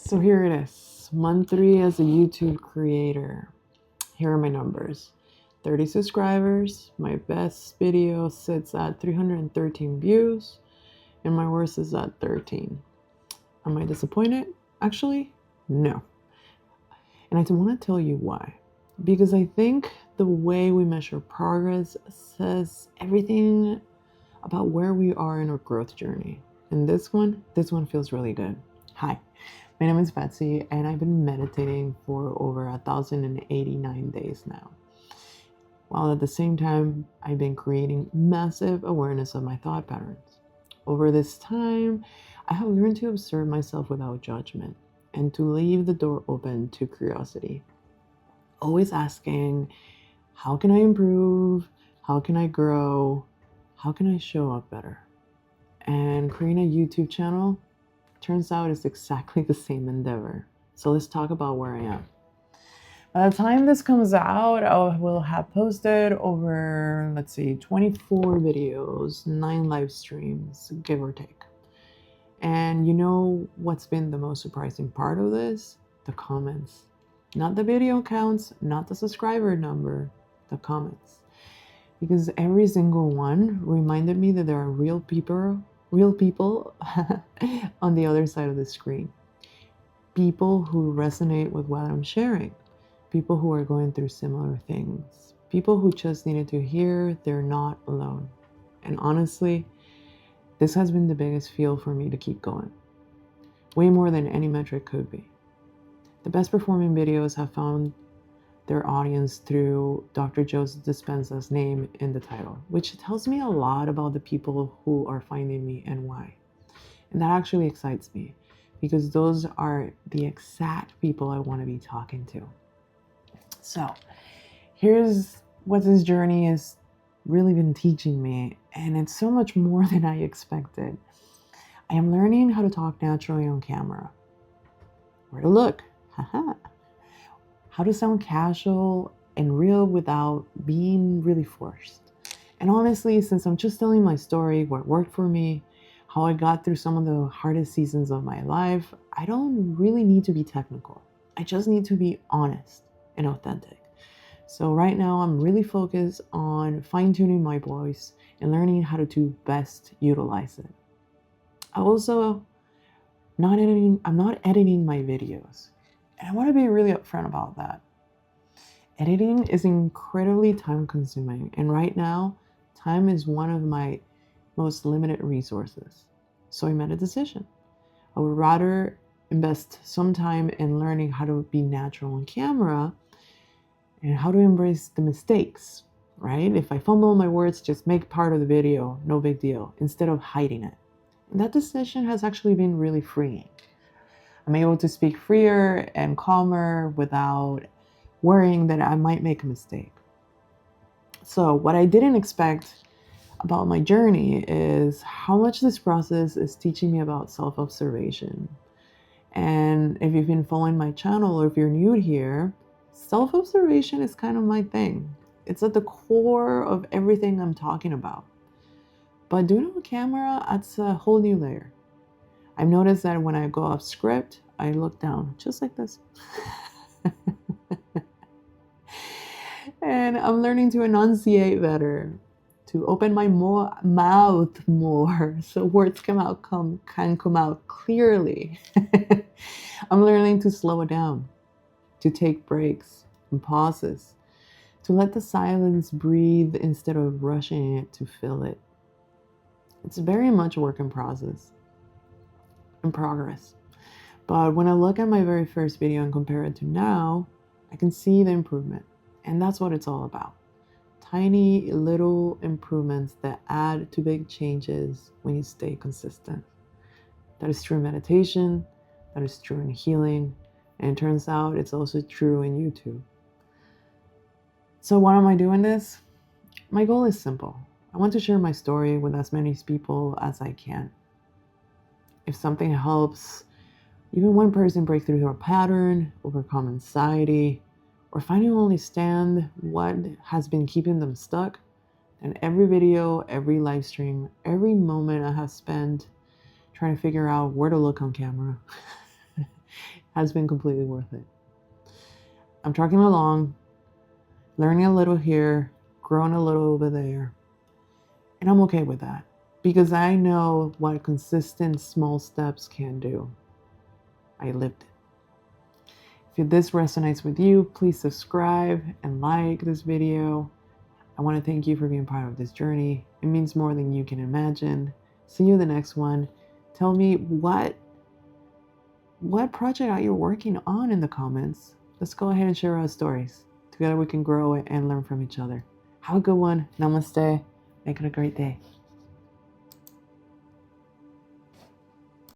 So here it is, month 3 as a YouTube creator. Here are my numbers. 30 subscribers, my best video sits at 313 views, and my worst is at 13. Am I disappointed? Actually, no. And I want to tell you why. Because I think the way we measure progress says everything about where we are in our growth journey. And this one feels really good. Hi, my name is Betsy, and I've been meditating for over 1,089 days now. While at the same time, I've been creating massive awareness of my thought patterns. Over this time, I have learned to observe myself without judgment and to leave the door open to curiosity. Always asking, how can I improve? How can I grow? How can I show up better? And creating a YouTube channel turns out it's exactly the same endeavor. So let's talk about where I am. By the time this comes out, I will have posted over, 24 videos, 9 live streams, give or take. And you know what's been the most surprising part of this? The comments. Not the video counts, not the subscriber number, the comments. Because every single one reminded me that there are real people on the other side of the screen. People who resonate with what I'm sharing. People who are going through similar things. People who just needed to hear they're not alone. And honestly, this has been the biggest fuel for me to keep going. Way more than any metric could be. The best performing videos have found their audience through Dr. Joe Dispenza's name in the title, which tells me a lot about the people who are finding me and why. And that actually excites me because those are the exact people I want to be talking to. So here's what this journey has really been teaching me, and it's so much more than I expected. I am learning how to talk naturally on camera. Where to look. How to sound casual and real without being really forced. And honestly, since I'm just telling my story, what worked for me, how I got through some of the hardest seasons of my life, I don't really need to be technical. I just need to be honest and authentic. So right now I'm really focused on fine-tuning my voice and learning how to best utilize it. I'm not editing my videos. And I want to be really upfront about that. Editing is incredibly time consuming. And right now, time is one of my most limited resources. So I made a decision. I would rather invest some time in learning how to be natural on camera and how to embrace the mistakes, right? If I fumble my words, just make part of the video, no big deal, instead of hiding it. And that decision has actually been really freeing. I'm able to speak freer and calmer without worrying that I might make a mistake. So what I didn't expect about my journey is how much this process is teaching me about self-observation. And if you've been following my channel or if you're new here, self-observation is kind of my thing. It's at the core of everything I'm talking about. But doing it on camera adds a whole new layer. I've noticed that when I go off script, I look down just like this. And I'm learning to enunciate better, to open my mouth more so words can come out clearly. I'm learning to slow it down, to take breaks and pauses, to let the silence breathe instead of rushing it to fill it. It's very much a work in progress. But when I look at my very first video and compare it to now, I can see the improvement. And that's what it's all about. Tiny little improvements that add to big changes when you stay consistent. That is true in meditation, that is true in healing, and it turns out it's also true in YouTube. So why am I doing this? My goal is simple. I want to share my story with as many people as I can. If something helps even one person break through their pattern, overcome anxiety, or finally understand what has been keeping them stuck, then every video, every live stream, every moment I have spent trying to figure out where to look on camera has been completely worth it. I'm trucking along, learning a little here, growing a little over there. And I'm okay with that because I know what consistent small steps can do. I lived it. If this resonates with you, please subscribe and like this video. I want to thank you for being part of this journey. It means more than you can imagine. See you in the next one. Tell me what project are you working on in the comments. Let's go ahead and share our stories. Together we can grow and learn from each other. Have a good one. Namaste. Make it a great day.